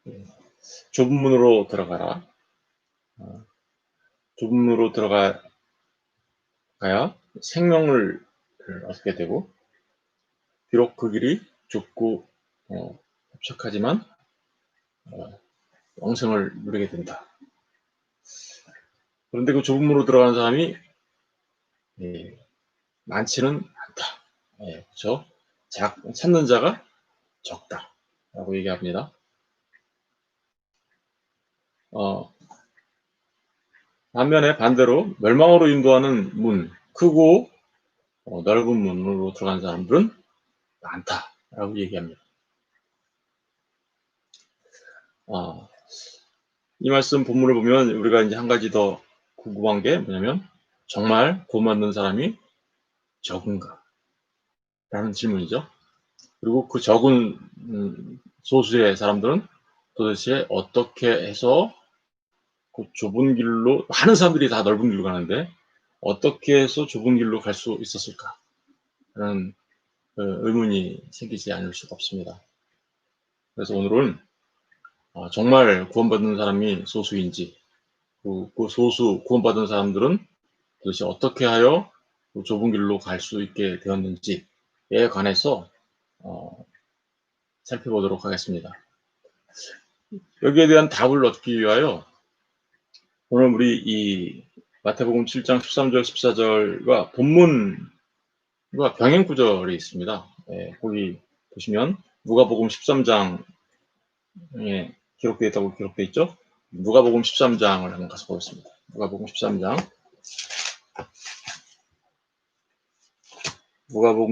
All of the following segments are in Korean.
예. 좁은 문으로 들어가라. 어, 좁은 문으로 들어가야 생명을 얻게 되고, 비록 그 길이 좁고 협착하지만 어, 영생을 누리게 된다. 그런데 그 좁은 문으로 들어가는 사람이 예, 많지는 않다. 예, 그렇죠? 찾는 자가 적다라고 얘기합니다. 반면에 반대로 멸망으로 인도하는 문, 크고 넓은 문으로 들어간 사람들은 많다라고 얘기합니다. 이 말씀 본문을 보면 우리가 이제 한 가지 더 궁금한 게 뭐냐면, 정말 구원받는 사람이 적은가? 라는 질문이죠. 그리고 그 적은 소수의 사람들은 도대체 어떻게 해서 그 좁은 길로, 많은 사람들이 다 넓은 길로 가는데 어떻게 해서 좁은 길로 갈 수 있었을까? 라는 의문이 생기지 않을 수가 없습니다. 그래서 오늘은 정말 구원받는 사람이 소수인지, 그 소수 구원받은 사람들은 도대체 어떻게 하여 그 좁은 길로 갈 수 있게 되었는지에 관해서 살펴보도록 하겠습니다. 여기에 대한 답을 얻기 위하여 오늘 우리 이 마태복음 7장 13절 14절과 본문과 병행 구절이 있습니다. 거기 보시면 누가복음 13장에 기록되어 있다고 기록되어 있죠. 누가복음 13장을 한번 가서 보겠습니다. 누가복음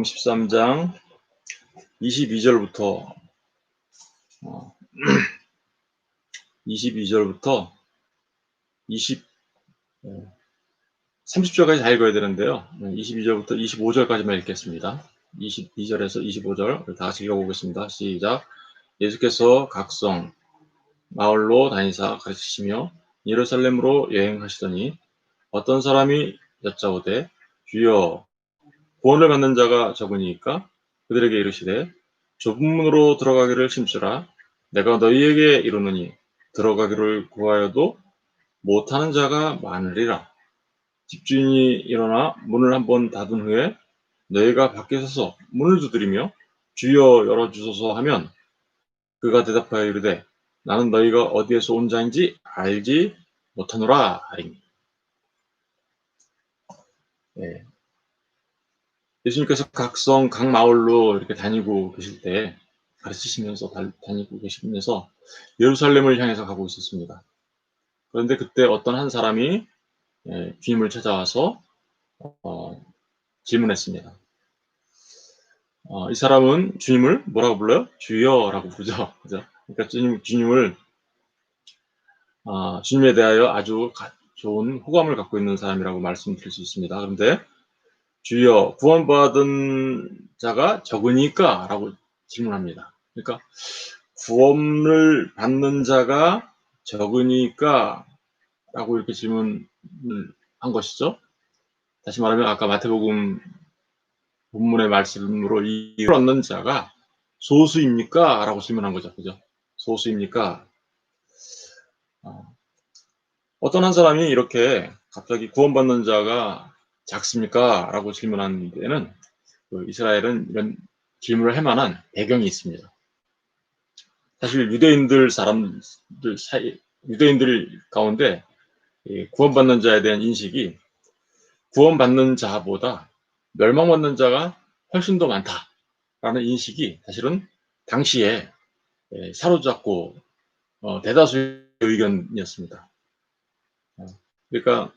13장 22절부터 30절까지 다 읽어야 되는데요. 22절부터 25절까지만 읽겠습니다. 22절에서 25절 다 같이 읽어보겠습니다. 시작. 예수께서 각성 마을로 다니사 가르치시며 예루살렘으로 여행하시더니 어떤 사람이 여짜오되 주여 구원을 받는 자가 적으니까 그들에게 이르시되 좁은 문으로 들어가기를 힘쓰라. 내가 너희에게 이르노니 들어가기를 구하여도 못하는 자가 많으리라. 집주인이 일어나 문을 한번 닫은 후에 너희가 밖에 서서 문을 두드리며 주여 열어주소서 하면 그가 대답하여 이르되 나는 너희가 어디에서 온 자인지 알지 못하노라 하리니. 예. 예수님께서 각성 각 마을로 이렇게 다니고 계실 때, 가르치시면서 다니고 계시면서 예루살렘을 향해서 가고 있었습니다. 그런데 그때 어떤 한 사람이 주님을 찾아와서 질문했습니다. 이 사람은 주님을 뭐라고 불러요? 주여라고 부르죠. 그죠? 그러니까 주님을 주님에 대하여 아주 좋은 호감을 갖고 있는 사람이라고 말씀드릴 수 있습니다. 그런데 주여 구원받은 자가 적으니까 라고 질문합니다. 그러니까 구원을 받는 자가 적으니까 라고 이렇게 질문을 한 것이죠. 다시 말하면 아까 마태복음 본문의 말씀으로 이를 얻는 자가 소수입니까? 라고 질문한 거죠. 그죠? 소수입니까? 어떤 한 사람이 이렇게 갑자기 구원받는 자가 작습니까? 라고 질문한 데에는 이스라엘은 이런 질문을 할 만한 배경이 있습니다. 사실 유대인들 가운데 구원받는 자에 대한 인식이 구원받는 자보다 멸망받는 자가 훨씬 더 많다라는 인식이 사실은 당시에 사로잡고 대다수의 의견이었습니다. 그러니까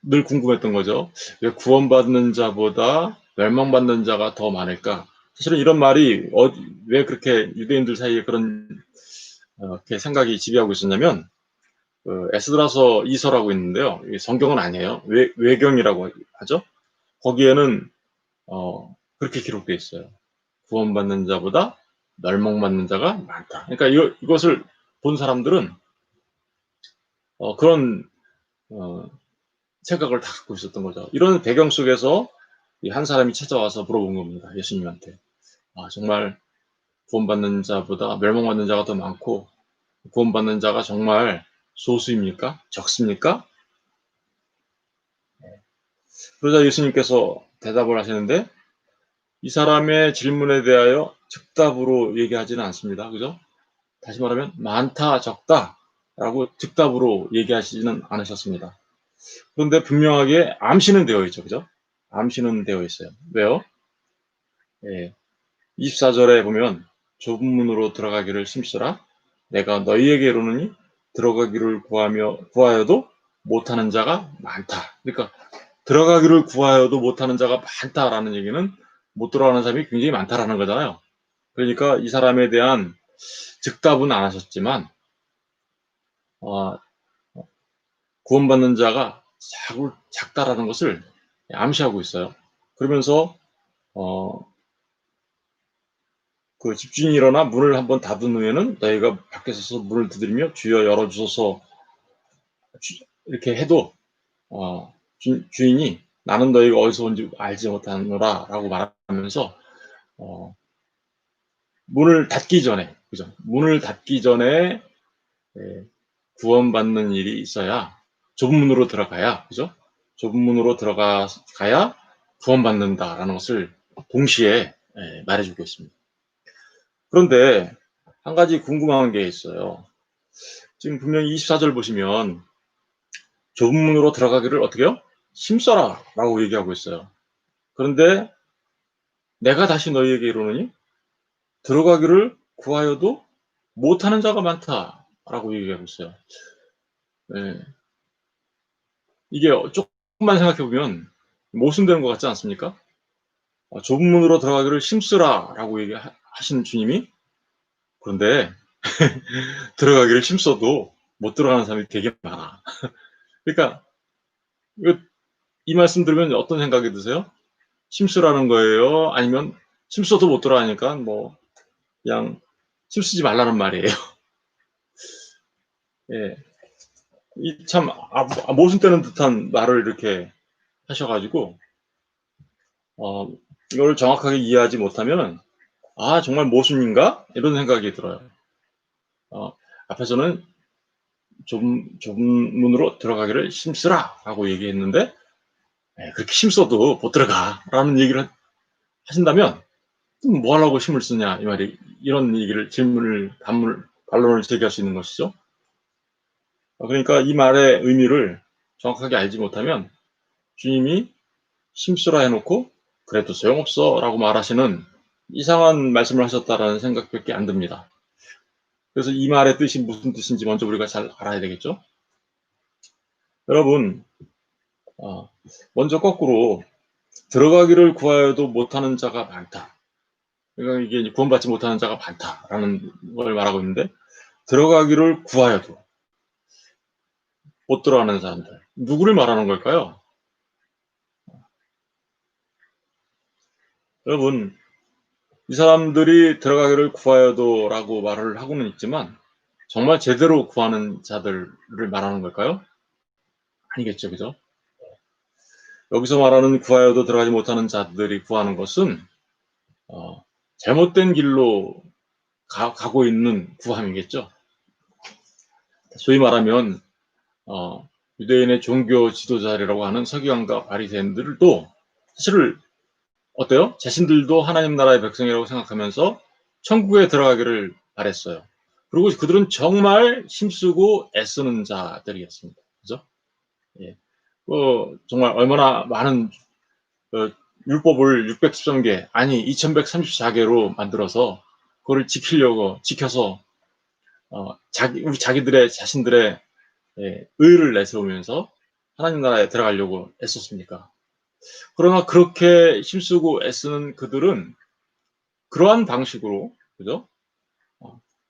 늘 궁금했던 거죠. 왜 구원받는 자보다 멸망받는 자가 더 많을까? 사실은 이런 말이 왜 그렇게 유대인들 사이에 그런 이렇게 생각이 지배하고 있었냐면, 에스드라서 2서라고 있는데요. 이게 성경은 아니에요. 외경이라고 하죠. 거기에는 그렇게 기록되어 있어요. 구원받는 자보다 멸망받는 자가 많다. 그러니까 이것을 본 사람들은 그런 생각을 다 갖고 있었던 거죠. 이런 배경 속에서 한 사람이 찾아와서 물어본 겁니다. 예수님한테. 정말 구원받는 자보다 멸망받는 자가 더 많고 구원받는 자가 정말 소수입니까? 적습니까? 그러자 예수님께서 대답을 하시는데 이 사람의 질문에 대하여 즉답으로 얘기하지는 않습니다. 그죠? 다시 말하면 많다, 적다 라고 즉답으로 얘기하시지는 않으셨습니다. 그런데 분명하게 암시는 되어 있죠. 그죠? 암시는 되어 있어요. 왜요? 예, 24절에 보면 좁은 문으로 들어가기를 힘쓰라. 내가 너희에게 이르노니 들어가기를 구하여도 못하는 자가 많다. 그러니까 들어가기를 구하여도 못하는 자가 많다라는 얘기는 못 들어가는 사람이 굉장히 많다라는 거잖아요. 그러니까 이 사람에 대한 즉답은 안 하셨지만 어, 구원받는 자가 작다라는 것을 암시하고 있어요. 그러면서 어, 그 집주인이 일어나 문을 한번 닫은 후에는 너희가 밖에 서서 문을 두드리며 주여 열어주소서 이렇게 해도 주인이 나는 너희가 어디서 온지 알지 못하노라 라고 말하면서 어, 문을 닫기 전에 그죠? 문을 닫기 전에 예, 구원받는 일이 있어야 좁은 문으로 들어가야 그죠? 좁은 문으로 들어가야 구원받는다라는 것을 동시에 말해주고 있습니다. 그런데 한 가지 궁금한 게 있어요. 지금 분명히 24절 보시면 좁은 문으로 들어가기를 어떻게 해요? 힘써라 라고 얘기하고 있어요. 그런데 내가 다시 너희에게 이르노니 들어가기를 구하여도 못하는 자가 많다라고 얘기하고 있어요. 네. 이게 조금만 생각해보면 모순되는 것 같지 않습니까? 좁은 문으로 들어가기를 힘쓰라라고 얘기하시는 주님이 그런데 들어가기를 힘써도 못 들어가는 사람이 되게 많아. 그러니까 이 말씀 들으면 어떤 생각이 드세요? 힘쓰라는 거예요? 아니면 힘써도 못 들어가니까 뭐 그냥 힘쓰지 말라는 말이에요. 예. 이 참 모순되는 듯한 말을 이렇게 하셔가지고 이걸 정확하게 이해하지 못하면 정말 모순인가? 이런 생각이 들어요. 앞에서는 좁은 문으로 들어가기를 힘쓰라 라고 얘기했는데 그렇게 힘써도 못 들어가 라는 얘기를 하신다면 뭐 하려고 힘을 쓰냐 이 말이 이런 얘기를 반론을 제기할 수 있는 것이죠. 그러니까 이 말의 의미를 정확하게 알지 못하면 주님이 힘쓰라 해놓고 그래도 소용없어 라고 말하시는 이상한 말씀을 하셨다라는 생각밖에 안 듭니다. 그래서 이 말의 뜻이 무슨 뜻인지 먼저 우리가 잘 알아야 되겠죠. 여러분 먼저 거꾸로 들어가기를 구하여도 못하는 자가 많다. 그러니까 이게 구원받지 못하는 자가 많다라는 걸 말하고 있는데 들어가기를 구하여도 못 들어가는 사람들 누구를 말하는 걸까요? 여러분 이 사람들이 들어가기를 구하여도라고 말을 하고는 있지만 정말 제대로 구하는 자들을 말하는 걸까요? 아니겠죠, 그죠? 여기서 말하는 구하여도 들어가지 못하는 자들이 구하는 것은 잘못된 길로 가고 있는 구함이겠죠. 소위 말하면 유대인의 종교 지도자라고 하는 서기관과 바리새인들도 사실 어때요? 자신들도 하나님 나라의 백성이라고 생각하면서 천국에 들어가기를 바랬어요. 그리고 그들은 정말 힘쓰고 애쓰는 자들이었습니다. 그죠? 예. 정말 얼마나 많은 율법을 613개, 아니 2134개로 만들어서 그거를 지켜서 자신들의 의를 내세우면서 하나님 나라에 들어가려고 애썼습니까? 그러나 그렇게 힘쓰고 애쓰는 그들은 그러한 방식으로, 그죠?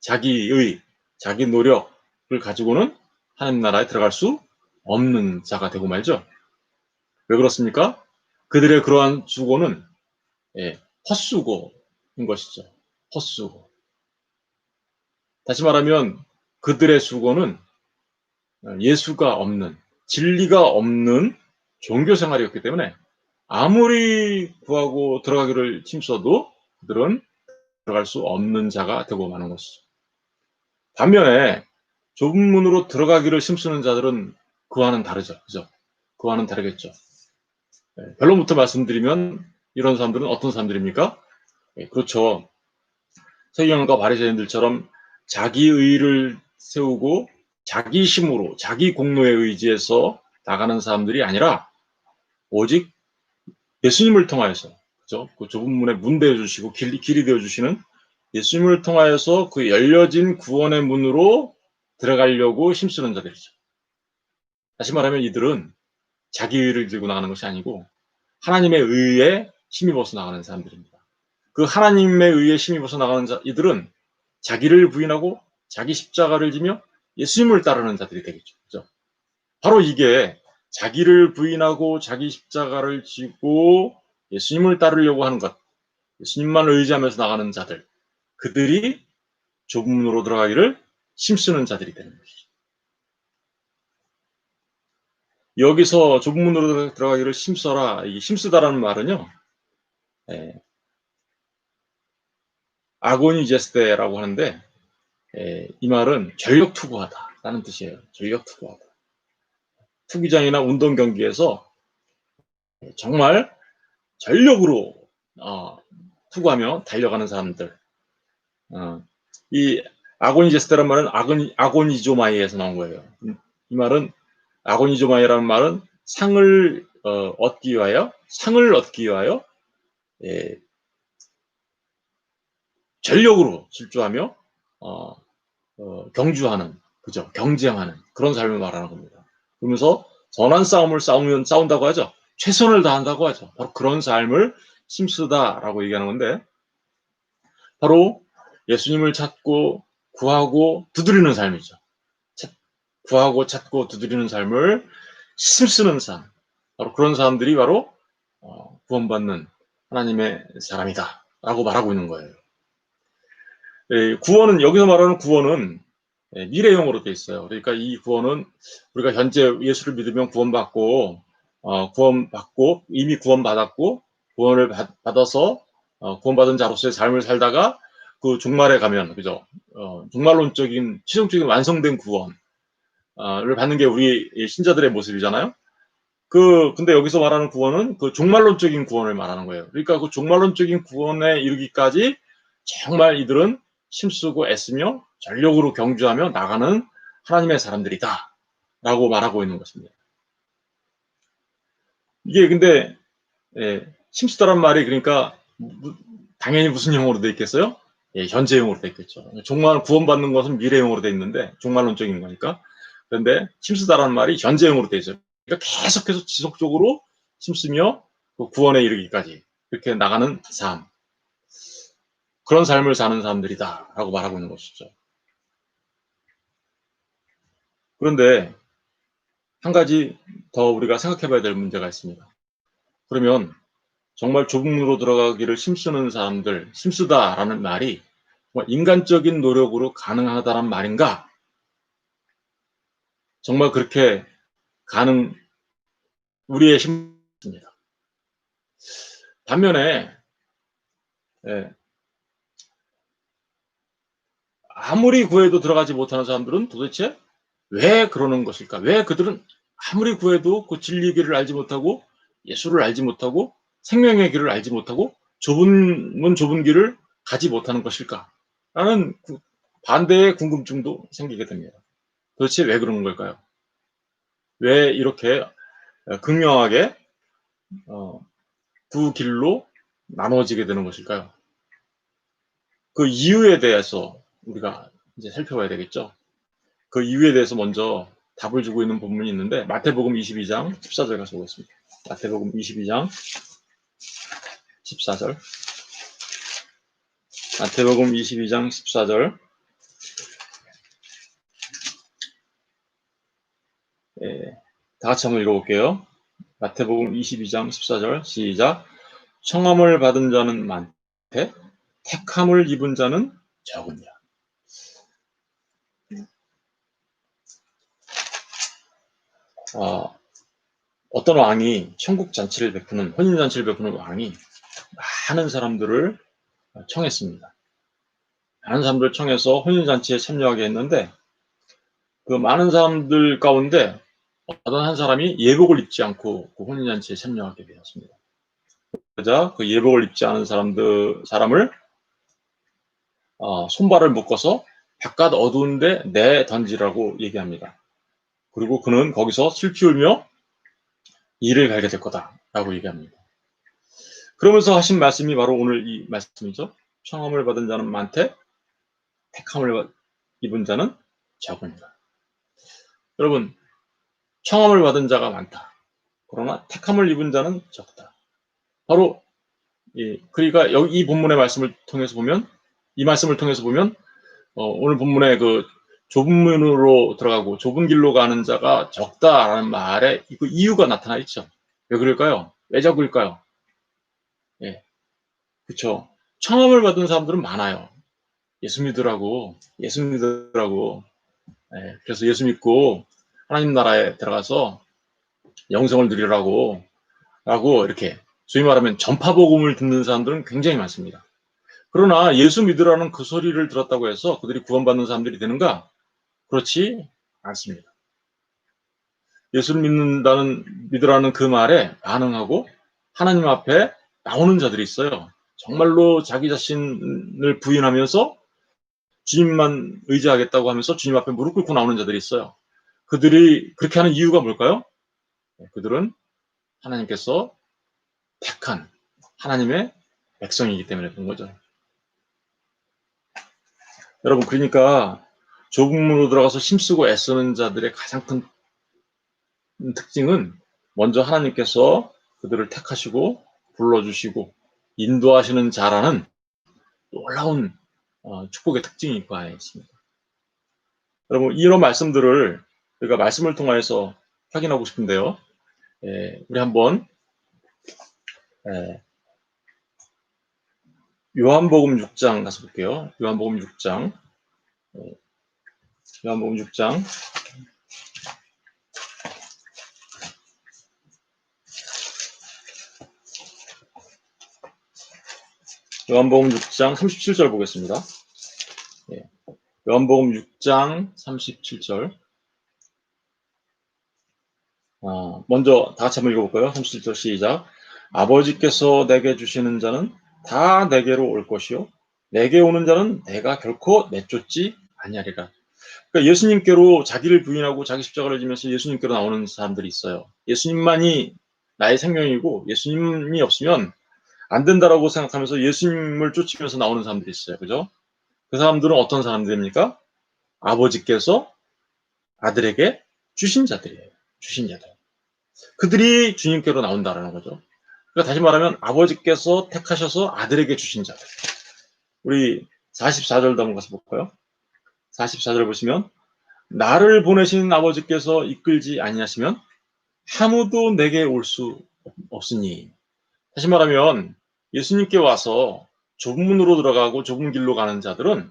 자기의, 자기 노력을 가지고는 하나님 나라에 들어갈 수 없는 자가 되고 말죠. 왜 그렇습니까? 그들의 그러한 수고는 헛수고인 것이죠. 헛수고. 다시 말하면 그들의 수고는 예수가 없는, 진리가 없는 종교 생활이었기 때문에 아무리 구하고 들어가기를 힘써도 그들은 들어갈 수 없는 자가 되고 마는 것이죠. 반면에 좁은 문으로 들어가기를 힘쓰는 자들은 그와는 다르죠. 그죠? 그와는 다르겠죠. 결론부터 말씀드리면 이런 사람들은 어떤 사람들입니까? 그렇죠. 서기관과 바리새인들처럼 자기 의를 세우고 자기 힘으로 자기 공로에 의지해서 나가는 사람들이 아니라 오직 예수님을 통하여서, 그죠? 그 좁은 문에 문 되어 주시고 길이 되어 주시는 예수님을 통하여서 그 열려진 구원의 문으로 들어가려고 힘쓰는 자들이죠. 다시 말하면 이들은 자기 의를 들고 나가는 것이 아니고 하나님의 의에 힘입어서 나가는 사람들입니다. 그 하나님의 의에 힘입어서 나가는 이들은 자기를 부인하고 자기 십자가를 지며 예수님을 따르는 자들이 되겠죠. 그죠? 바로 이게 자기를 부인하고 자기 십자가를 지고 예수님을 따르려고 하는 것, 예수님만 의지하면서 나가는 자들, 그들이 좁은 문으로 들어가기를 힘쓰는 자들이 되는 것이죠. 여기서 좁은 문으로 들어가기를 힘써라, 이 힘쓰다라는 말은요, 아고니제스테라고 하는데, 이 말은 전력 투구하다라는 뜻이에요. 전력 투구하다. 투기장이나 운동 경기에서 정말 전력으로 투구하며 달려가는 사람들. 이 아고니제스테란 말은 아고니조마이에서 나온 거예요. 이 말은 아고니조마이라는 말은 상을 얻기 위하여 예, 전력으로 질주하며 경주하는, 그죠? 경쟁하는 그런 삶을 말하는 겁니다. 그러면서 선한 싸움을 싸운다고 하죠. 최선을 다한다고 하죠. 바로 그런 삶을 힘쓰다라고 얘기하는 건데, 바로 예수님을 찾고 구하고 두드리는 삶이죠. 구하고 찾고 두드리는 삶을 힘쓰는 삶. 바로 그런 사람들이 바로 구원받는 하나님의 사람이다라고 말하고 있는 거예요. 구원은, 여기서 말하는 구원은 미래형으로 돼 있어요. 그러니까 이 구원은 우리가 현재 예수를 믿으면 구원받고 이미 구원받았고 구원을 받아서 구원받은 자로서의 삶을 살다가 그 종말에 가면, 그죠? 종말론적인 최종적인 완성된 구원을 받는 게 우리 신자들의 모습이잖아요. 근데 여기서 말하는 구원은 그 종말론적인 구원을 말하는 거예요. 그러니까 그 종말론적인 구원에 이르기까지 정말 이들은 힘쓰고 애쓰며 전력으로 경주하며 나가는 하나님의 사람들이다 라고 말하고 있는 것입니다. 이게 근데 힘쓰다란 말이, 그러니까 당연히 무슨 형으로 돼 있겠어요? 현재형으로 돼 있겠죠. 종말 구원받는 것은 미래형으로 돼 있는데, 종말론적인 거니까. 그런데 힘쓰다라는 말이 현재형으로 돼 있어요. 그러니까 계속해서 지속적으로 힘쓰며 그 구원에 이르기까지 그렇게 나가는 삶, 그런 삶을 사는 사람들이다라고 말하고 있는 것이죠. 그런데 한 가지 더 우리가 생각해봐야 될 문제가 있습니다. 그러면 정말 좁은 문으로 들어가기를 힘쓰는 사람들, 힘쓰다라는 말이 정말 인간적인 노력으로 가능하다는 말인가? 정말 그렇게 우리의 힘입니다. 반면에 아무리 구해도 들어가지 못하는 사람들은 도대체 왜 그러는 것일까? 왜 그들은 아무리 구해도 그 진리의 길을 알지 못하고 예수를 알지 못하고 생명의 길을 알지 못하고 좁은 길을 가지 못하는 것일까? 라는 반대의 궁금증도 생기게 됩니다. 도대체 왜 그러는 걸까요? 왜 이렇게 극명하게 두 길로 나눠지게 되는 것일까요? 그 이유에 대해서 우리가 이제 살펴봐야 되겠죠. 그 이유에 대해서 먼저 답을 주고 있는 본문이 있는데, 마태복음 22장 14절 가서 보겠습니다. 마태복음 22장 14절. 마태복음 22장 14절. 다 같이 한번 읽어볼게요. 마태복음 22장 14절 시작. 청함을 받은 자는 많되 택함을 입은 자는 적으냐. 어떤 왕이 천국 잔치를 베푸는, 혼인 잔치를 베푸는 왕이 많은 사람들을 청했습니다. 많은 사람들을 청해서 혼인잔치에 참여하게 했는데 그 많은 사람들 가운데 어떤 한 사람이 예복을 입지 않고 그 혼인잔치에 참여하게 되었습니다. 그러자 그 예복을 입지 않은 사람을 손발을 묶어서 바깥 어두운 데 내던지라고 얘기합니다. 그리고 그는 거기서 슬피 울며 이를 갈게 될 거다라고 얘기합니다. 그러면서 하신 말씀이 바로 오늘 이 말씀이죠. 청함을 받은 자는 많되 택함을 입은 자는 적으니라. 여러분, 청함을 받은 자가 많다. 그러나 택함을 입은 자는 적다. 바로 그러니까 여기 이 본문의 말씀을 통해서 보면 이 말씀을 통해서 보면 오늘 본문에 그 좁은 문으로 들어가고 좁은 길로 가는 자가 적다라는 말에 그 이유가 나타나 있죠. 왜 그럴까요? 왜 적을까요? 예, 그렇죠. 청함을 받은 사람들은 많아요. 예수 믿으라고. 예, 그래서 예수 믿고 하나님 나라에 들어가서 영생을 누리라고 이렇게 소위 말하면 전파 복음을 듣는 사람들은 굉장히 많습니다. 그러나 예수 믿으라는 그 소리를 들었다고 해서 그들이 구원받는 사람들이 되는가? 그렇지 않습니다. 예수를 믿으라는 그 말에 반응하고 하나님 앞에 나오는 자들이 있어요. 정말로 자기 자신을 부인하면서 주님만 의지하겠다고 하면서 주님 앞에 무릎 꿇고 나오는 자들이 있어요. 그들이 그렇게 하는 이유가 뭘까요? 그들은 하나님께서 택한 하나님의 백성이기 때문에 그런 거죠. 여러분, 그러니까 좁은 문으로 들어가서 힘쓰고 애쓰는 자들의 가장 큰 특징은 먼저 하나님께서 그들을 택하시고 불러주시고 인도하시는 자라는 놀라운 축복의 특징이 있고 안에 있습니다. 여러분, 이런 말씀들을 우리가 말씀을 통해서 확인하고 싶은데요. 우리 한번 요한복음 6장 가서 볼게요. 요한복음 6장. 요한복음 6장. 요한복음 6장 37절 보겠습니다. 요한복음 6장 37절. 먼저 다 같이 한번 읽어볼까요? 37절 시작. 아버지께서 내게 주시는 자는 다 내게로 올 것이요. 내게 오는 자는 내가 결코 내쫓지 아니하리라. 그러니까 예수님께로 자기를 부인하고 자기 십자가를 지면서 예수님께로 나오는 사람들이 있어요. 예수님만이 나의 생명이고 예수님이 없으면 안 된다라고 생각하면서 예수님을 쫓으면서 나오는 사람들이 있어요. 그죠? 그 사람들은 어떤 사람들입니까? 아버지께서 아들에게 주신 자들이에요. 주신 자들. 그들이 주님께로 나온다라는 거죠. 그러니까 다시 말하면 아버지께서 택하셔서 아들에게 주신 자들. 우리 44절도 한번 가서 볼까요? 44절 보시면 나를 보내신 아버지께서 이끌지 아니하시면 아무도 내게 올 수 없으니. 다시 말하면 예수님께 와서 좁은 문으로 들어가고 좁은 길로 가는 자들은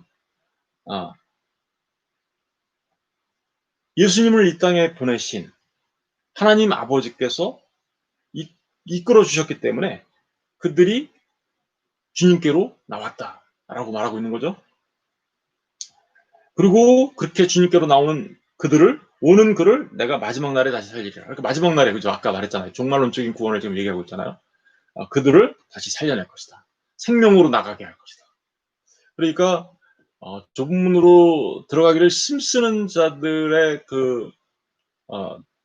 예수님을 이 땅에 보내신 하나님 아버지께서 이끌어 주셨기 때문에 그들이 주님께로 나왔다라고 말하고 있는 거죠. 그리고 그렇게 주님께로 나오는 오는 그를 내가 마지막 날에 다시 살리리라. 그러니까 마지막 날에, 그죠? 아까 말했잖아요. 종말론적인 구원을 지금 얘기하고 있잖아요. 그들을 다시 살려낼 것이다. 생명으로 나가게 할 것이다. 그러니까 좁은 문으로 들어가기를 힘쓰는 자들의 그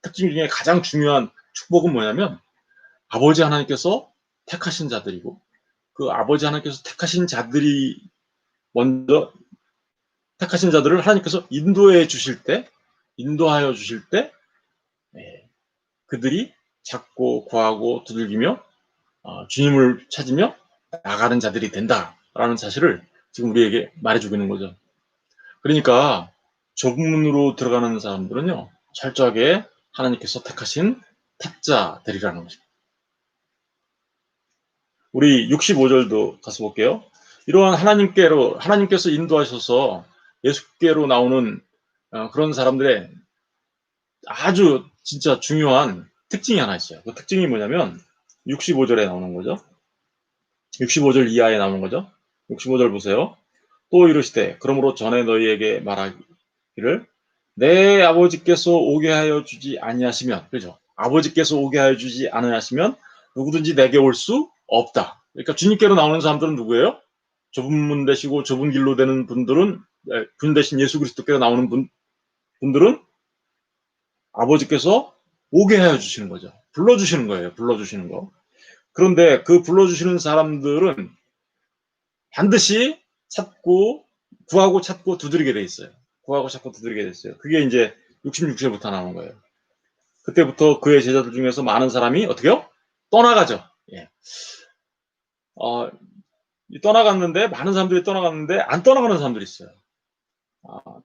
특징 중에 가장 중요한 축복은 뭐냐면 아버지 하나님께서 택하신 자들이고 그 아버지 하나님께서 택하신 자들이 먼저 택하신 자들을 하나님께서 인도하여 주실 때 그들이 찾고 구하고 두들기며 주님을 찾으며 나가는 자들이 된다라는 사실을 지금 우리에게 말해주고 있는 거죠. 그러니까 좁은 문으로 들어가는 사람들은요, 철저하게 하나님께서 택하신 택자들이라는 것입니다. 우리 65절도 가서 볼게요. 이러한 하나님께서 인도하셔서 예수께로 나오는 그런 사람들의 아주 진짜 중요한 특징이 하나 있어요. 그 특징이 뭐냐면 65절에 나오는 거죠. 65절 이하에 나오는 거죠. 65절 보세요. 또 이르시되 그러므로 전에 너희에게 말하기를 내 아버지께서 오게 하여 주지 아니하시면, 그죠? 아버지께서 오게 하여 주지 아니하시면 누구든지 내게 올 수 없다. 그러니까 주님께로 나오는 사람들은 누구예요? 좁은 문 되시고 좁은 길로 되는 분들은, 분 대신 예수 그리스도께로 나오는 분들은 아버지께서 오게 하여 주시는 거죠. 불러주시는 거예요. 불러주시는 거. 그런데 그 불러주시는 사람들은 반드시 찾고, 구하고 찾고 두드리게 돼 있어요. 구하고 찾고 두드리게 돼 있어요. 그게 이제 66절부터 나오는 거예요. 그때부터 그의 제자들 중에서 많은 사람이 어떻게요? 떠나가죠. 예. 떠나갔는데, 많은 사람들이 떠나갔는데 안 떠나가는 사람들이 있어요.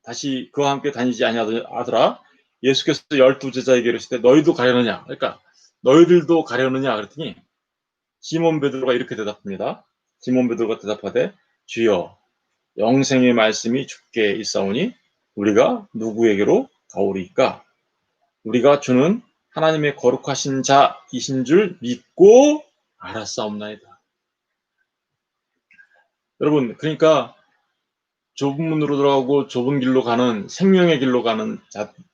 다시 그와 함께 다니지 아니하더라. 예수께서 12제자에게 이르시되 너희도 가려느냐? 그러니까 너희들도 가려느냐? 그랬더니 시몬 베드로가 이렇게 대답합니다. 시몬 베드로가 대답하되 주여 영생의 말씀이 주께 있사오니 우리가 누구에게로 가오리까? 우리가 주는 하나님의 거룩하신 자이신 줄 믿고 알았사옵나이다. 여러분, 그러니까 좁은 문으로 들어가고 좁은 길로 가는, 생명의 길로 가는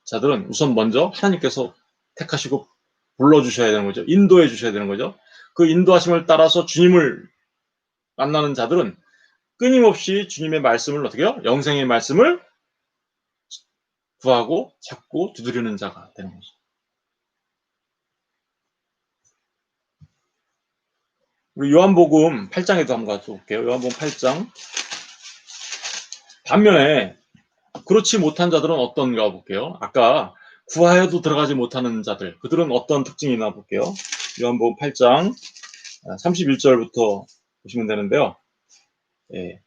자들은 우선 먼저 하나님께서 택하시고 불러주셔야 되는 거죠. 인도해 주셔야 되는 거죠. 그 인도하심을 따라서 주님을 만나는 자들은 끊임없이 주님의 말씀을 어떻게 해요? 영생의 말씀을 구하고 찾고 두드리는 자가 되는 거죠. 우리 요한복음 8장에도 한번 가져올게요. 요한복음 8장. 반면에 그렇지 못한 자들은 어떤가 볼게요. 아까 구하여도 들어가지 못하는 자들, 그들은 어떤 특징이 있나 볼게요. 요한복음 8장 31절부터 보시면 되는데요. 예,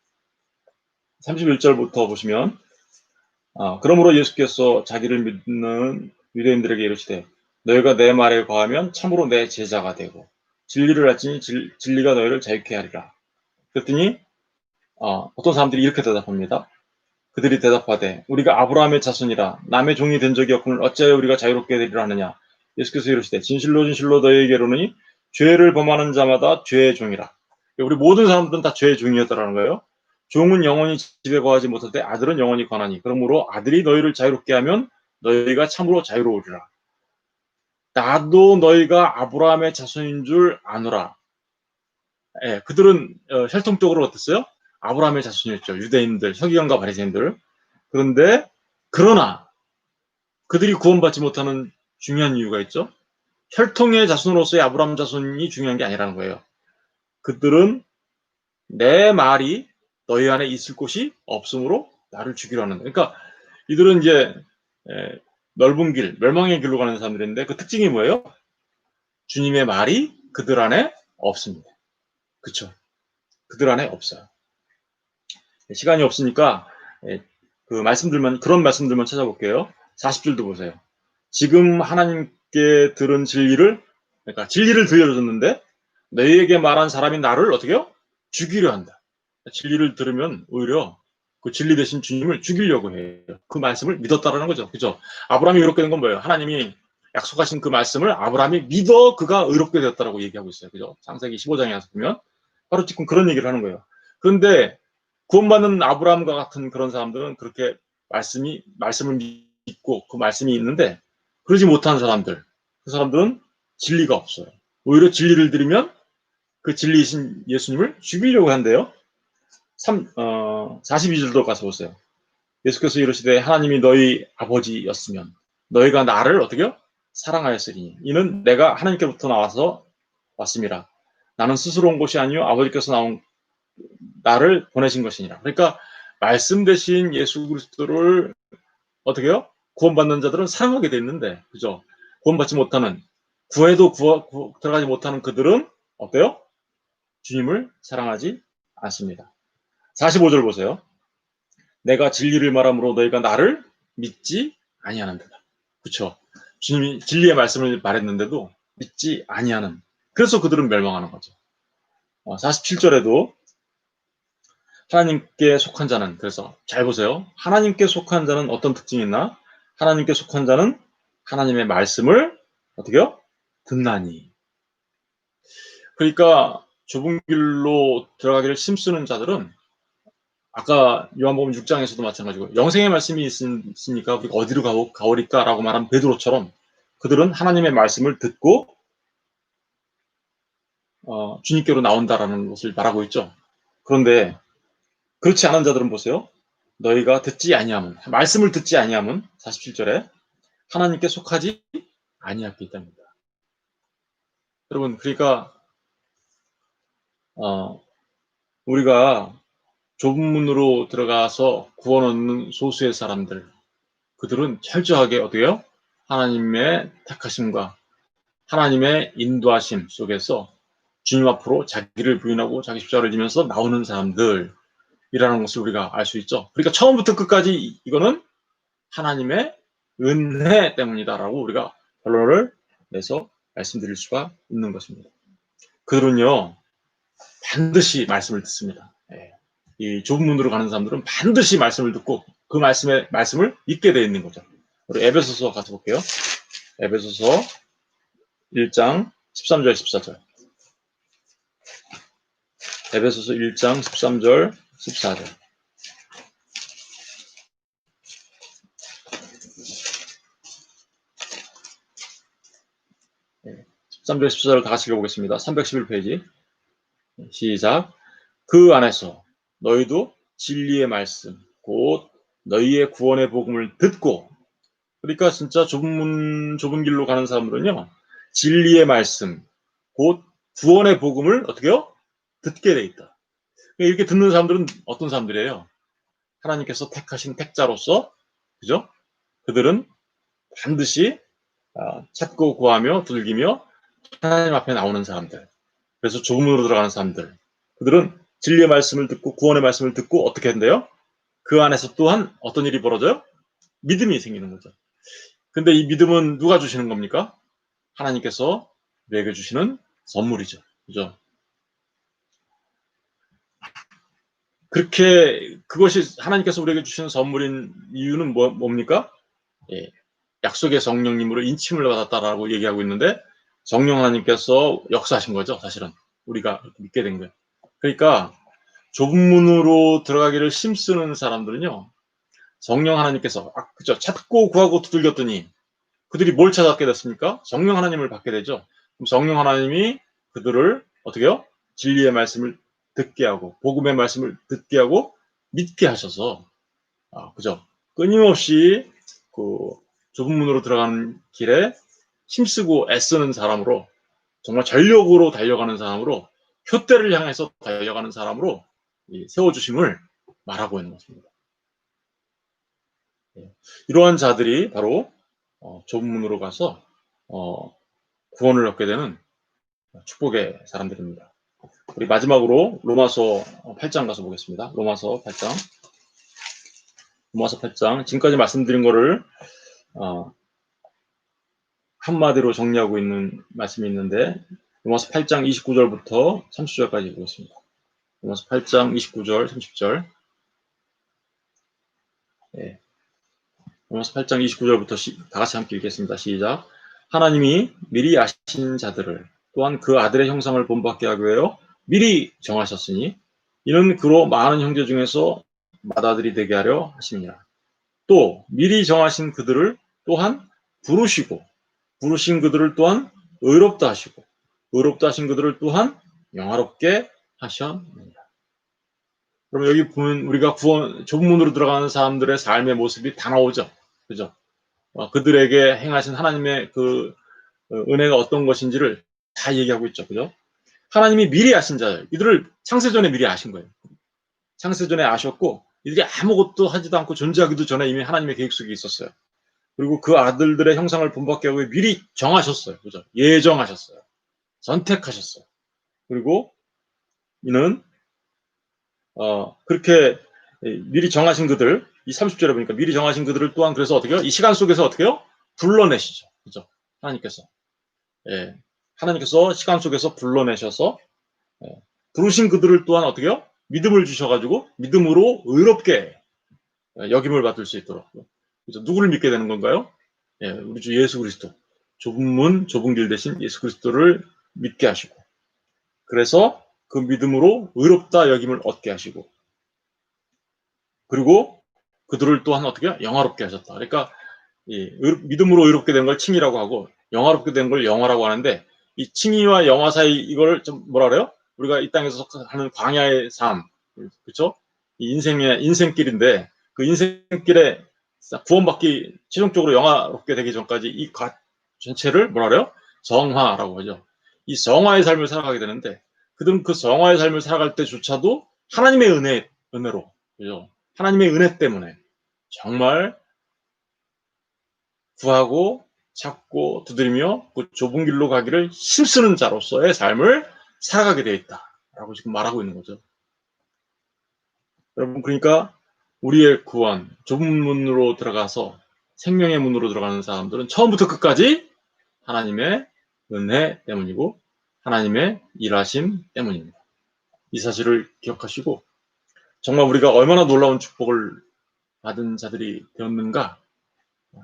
31절부터 보시면 그러므로 예수께서 자기를 믿는 유대인들에게 이르시되 너희가 내 말에 거하면 참으로 내 제자가 되고 진리를 알지니 진리가 너희를 자유케 하리라. 그랬더니 어떤 사람들이 이렇게 대답합니다. 그들이 대답하되 우리가 아브라함의 자손이라 남의 종이 된 적이 없거늘 어찌하여 우리가 자유롭게 되리라 하느냐. 예수께서 이르시되 진실로 진실로 너희에게 이르노니 죄를 범하는 자마다 죄의 종이라. 우리 모든 사람들은 다 죄의 종이었다라는 거예요. 종은 영원히 집에 거하지 못할 때 아들은 영원히 거하니 그러므로 아들이 너희를 자유롭게 하면 너희가 참으로 자유로우리라. 나도 너희가 아브라함의 자손인 줄 아노라. 예, 그들은 혈통적으로 어땠어요? 아브라함의 자손이었죠. 유대인들, 서기관과 바리새인들. 그러나 그들이 구원받지 못하는 중요한 이유가 있죠. 혈통의 자손으로서의 아브라함 자손이 중요한 게 아니라는 거예요. 그들은 내 말이 너희 안에 있을 곳이 없으므로 나를 죽이려 하는 거예요. 그러니까 이들은 이제 넓은 길, 멸망의 길로 가는 사람들인데 그 특징이 뭐예요? 주님의 말이 그들 안에 없습니다. 그렇죠? 그들 안에 없어요. 시간이 없으니까 그 말씀들만, 그런 말씀들만 찾아볼게요. 40줄도 보세요. 지금 하나님께 들은 진리를, 그러니까 진리를 들려줬는데 너희에게 말한 사람이 나를 어떻게 해요? 죽이려 한다. 진리를 들으면 오히려 그 진리 대신 주님을 죽이려고 해요. 그 말씀을 믿었다라는 거죠. 그죠? 아브라함이 의롭게 된 건 뭐예요? 하나님이 약속하신 그 말씀을 아브라함이 믿어 그가 의롭게 되었다라고 얘기하고 있어요. 그죠? 창세기 15장에 가서 보면 바로 지금 그런 얘기를 하는 거예요. 그런데 구원받는 아브라함과 같은 그런 사람들은 그렇게 말씀을 믿고 그 말씀이 있는데 그러지 못한 사람들, 그 사람들은 진리가 없어요. 오히려 진리를 들으면 그 진리이신 예수님을 죽이려고 한대요. 42절도 가서 보세요. 예수께서 이르시되 하나님이 너희 아버지였으면 너희가 나를 어떻게 요? 사랑하였으리니 이는 내가 하나님께로부터 나와서 왔습니다. 나는 스스로 온 것이 아니요 아버지께서 나를 보내신 것이니라. 그러니까 말씀 대신 예수 그리스도를 어떻게 요? 구원받는 자들은 사랑하게 돼 있는데, 그죠? 구원받지 못하는, 구해도 들어가지 못하는 그들은 어때요? 주님을 사랑하지 않습니다. 45절 보세요. 내가 진리를 말함으로 너희가 나를 믿지 아니하는도다. 그렇죠? 주님이 진리의 말씀을 말했는데도 믿지 아니하는. 그래서 그들은 멸망하는 거죠. 47절에도 하나님께 속한 자는, 그래서 잘 보세요. 하나님께 속한 자는 어떤 특징이 있나? 하나님께 속한 자는 하나님의 말씀을 어떻게요? 듣나니. 그러니까 좁은 길로 들어가기를 힘쓰는 자들은 아까 요한복음 6장에서도 마찬가지고 영생의 말씀이 있으니까 우리가 어디로 가오리까라고 말한 베드로처럼 그들은 하나님의 말씀을 듣고 주님께로 나온다라는 것을 말하고 있죠. 그런데 그렇지 않은 자들은 보세요. 너희가 듣지 아니함은, 말씀을 듣지 아니함은 47절에 하나님께 속하지 아니하기 때문이다. 여러분, 그러니까 우리가 좁은 문으로 들어가서 구원 얻는 소수의 사람들, 그들은 철저하게 어떻게요? 하나님의 택하심과 하나님의 인도하심 속에서 주님 앞으로 자기를 부인하고 자기 십자가를 지면서 나오는 사람들이라는 것을 우리가 알 수 있죠. 그러니까 처음부터 끝까지 이거는 하나님의 은혜 때문이다라고 우리가 결론을 내서 말씀드릴 수가 있는 것입니다. 그들은요, 반드시 말씀을 듣습니다. 이 좁은 문으로 가는 사람들은 반드시 말씀을 듣고 그 말씀을 믿게 되어 있는 거죠. 우리 에베소서 가서 볼게요. 에베소서 1장 13절 14절. 에베소서 1장 13절 14절. 13절 14절을 다 같이 읽어보겠습니다. 311페이지. 시작. 그 안에서 너희도 진리의 말씀, 곧 너희의 구원의 복음을 듣고, 그러니까 진짜 좁은 길로 가는 사람들은요, 진리의 말씀, 곧 구원의 복음을 어떻게 해요? 듣게 돼 있다. 이렇게 듣는 사람들은 어떤 사람들이에요? 하나님께서 택하신 택자로서, 그죠? 그들은 반드시 찾고 구하며 두들기며 하나님 앞에 나오는 사람들. 그래서 좁은 문으로 들어가는 사람들. 그들은 진리의 말씀을 듣고 구원의 말씀을 듣고 어떻게 한대요? 그 안에서 또한 어떤 일이 벌어져요? 믿음이 생기는 거죠. 근데 이 믿음은 누가 주시는 겁니까? 하나님께서 우리에게 주시는 선물이죠. 그죠? 그렇게 그것이 하나님께서 우리에게 주시는 선물인 이유는 뭡니까? 예, 약속의 성령님으로 인침을 받았다라고 얘기하고 있는데 성령 하나님께서 역사하신 거죠. 사실은 우리가 믿게 된 거예요. 그러니까 좁은 문으로 들어가기를 힘쓰는 사람들은요. 성령 하나님께서 그죠? 찾고 구하고 두들겼더니 그들이 뭘 찾았게 됐습니까? 성령 하나님을 받게 되죠. 그럼 성령 하나님이 그들을 어떻게 해요? 진리의 말씀을 듣게 하고 복음의 말씀을 듣게 하고 믿게 하셔서 그죠? 끊임없이 그 좁은 문으로 들어가는 길에 힘쓰고 애쓰는 사람으로 정말 전력으로 달려가는 사람으로 표대를 향해서 달려가는 사람으로 세워주심을 말하고 있는 것입니다. 이러한 자들이 바로 좁은 문으로 가서 구원을 얻게 되는 축복의 사람들입니다. 우리 마지막으로 로마서 8장 가서 보겠습니다. 로마서 8장 지금까지 말씀드린 거를 한마디로 정리하고 있는 말씀이 있는데 로마서 8장 29절부터 30절까지 보겠습니다. 로마서 8장 29절 30절. 예. 로마서 8장 29절부터 다 같이 함께 읽겠습니다. 시작. 하나님이 미리 아신 자들을 또한 그 아들의 형상을 본받게 하기 위하여 미리 정하셨으니 이는 그로 많은 형제 중에서 맏아들이 되게 하려 하심이라. 또 미리 정하신 그들을 또한 부르신 그들을 또한 의롭다 하시고 의롭다 하신 그들을 또한 영화롭게 하셨느니라. 그럼 여기 보면 우리가 좁은 문으로 들어가는 사람들의 삶의 모습이 다 나오죠. 그죠? 그들에게 행하신 하나님의 그 은혜가 어떤 것인지를 다 얘기하고 있죠. 그죠? 하나님이 미리 아신 자들, 이들을 창세전에 미리 아신 거예요. 창세전에 아셨고 이들이 아무것도 하지도 않고 존재하기도 전에 이미 하나님의 계획 속에 있었어요. 그리고 그 아들들의 형상을 본받게 하고 미리 정하셨어요. 그죠? 예정하셨어요. 선택하셨어요. 그리고 이는 그렇게 미리 정하신 그들, 이 30절에 보니까 미리 정하신 그들을 또한 그래서 어떻게 해요? 이 시간 속에서 어떻게 해요? 불러내시죠. 그죠? 하나님께서. 예. 하나님께서 시간 속에서 불러내셔서 부르신 그들을 또한 어떻게 해요? 믿음을 주셔가지고 믿음으로 의롭게 역임을 받을 수 있도록. 그래서 누구를 믿게 되는 건가요? 예, 우리 주 예수 그리스도. 좁은 문, 좁은 길 대신 예수 그리스도를 믿게 하시고 그래서 그 믿음으로 의롭다 역임을 얻게 하시고 그리고 그들을 또한 어떻게 영화롭게 하셨다. 그러니까 이 믿음으로 의롭게 된 걸 칭의라고 하고 영화롭게 된 걸 영화라고 하는데 이 칭의와 영화 사이 이걸 좀 뭐라 그래요? 우리가 이 땅에서 하는 광야의 삶, 그렇죠? 이 인생길인데 그 인생길에 구원받기 최종적으로 영화롭게 되기 전까지 이 전체를 뭐라 그래요? 정화라고 하죠. 이 정화의 삶을 살아가게 되는데 그들은 그 정화의 삶을 살아갈 때조차도 하나님의 은혜로, 그죠? 하나님의 은혜 때문에 정말 구하고 찾고 두드리며 그 좁은 길로 가기를 힘쓰는 자로서의 삶을 살아가게 되어 있다라고 지금 말하고 있는 거죠. 여러분, 그러니까 우리의 구원, 좁은 문으로 들어가서 생명의 문으로 들어가는 사람들은 처음부터 끝까지 하나님의 은혜 때문이고 하나님의 일하심 때문입니다. 이 사실을 기억하시고 정말 우리가 얼마나 놀라운 축복을 받은 자들이 되었는가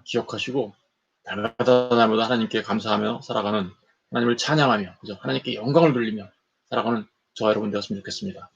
기억하시고 날마다 하나님께 감사하며 살아가는, 하나님을 찬양하며, 그죠? 하나님께 영광을 돌리며 살아가는 저와 여러분 되었으면 좋겠습니다.